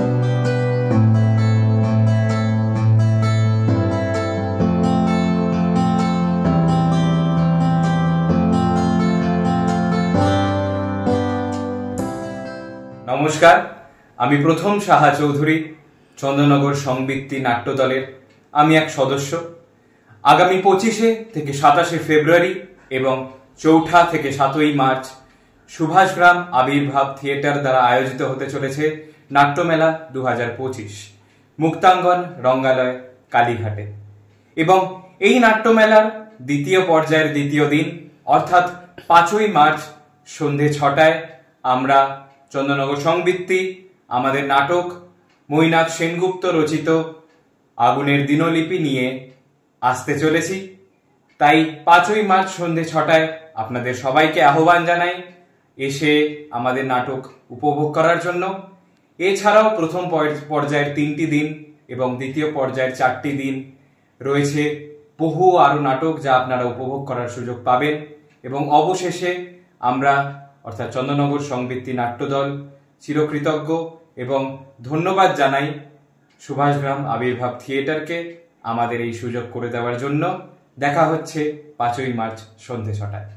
নমস্কার, আমি প্রথম সাহা চৌধুরী, চন্দননগর সংবৃত্তি নাট্য দলের আমি এক সদস্য। আগামী 25 থেকে 27 ফেব্রুয়ারি এবং 4 থেকে 7 মার্চ সুভাষগ্রাম আবির্ভাব থিয়েটার দ্বারা আয়োজিত হতে চলেছে নাট্যমেলা 2025 মুক্তাঙ্গন রঙ্গালয় কালীঘাটে। এবং এই নাট্যমেলার দ্বিতীয় পর্যায়ের দ্বিতীয় দিন অর্থাৎ 5 মার্চ সন্ধে 6টায় আমরা চন্দননগর সংবৃত্তি আমাদের নাটক মৈনাক সেনগুপ্ত রচিত আগুনের দিনলিপি নিয়ে আসতে চলেছি। তাই 5 মার্চ সন্ধে 6টায় আপনাদের সবাইকে আহ্বান জানাই এসে আমাদের নাটক উপভোগ করার জন্য। এছাড়াও প্রথম পর্যায়ের 3টি দিন এবং দ্বিতীয় পর্যায়ের 4টি দিন রয়েছে বহু আরো নাটক যা আপনারা উপভোগ করার সুযোগ পাবেন। এবং অবশেষে আমরা অর্থাৎ চন্দননগর সংবৃত্তি নাট্যদল চিরকৃতজ্ঞ এবং ধন্যবাদ জানাই সুভাষগ্রাম আবির্ভাব থিয়েটারকে আমাদের এই সুযোগ করে দেওয়ার জন্য। দেখা হচ্ছে 5 মার্চ সন্ধে 6টায়।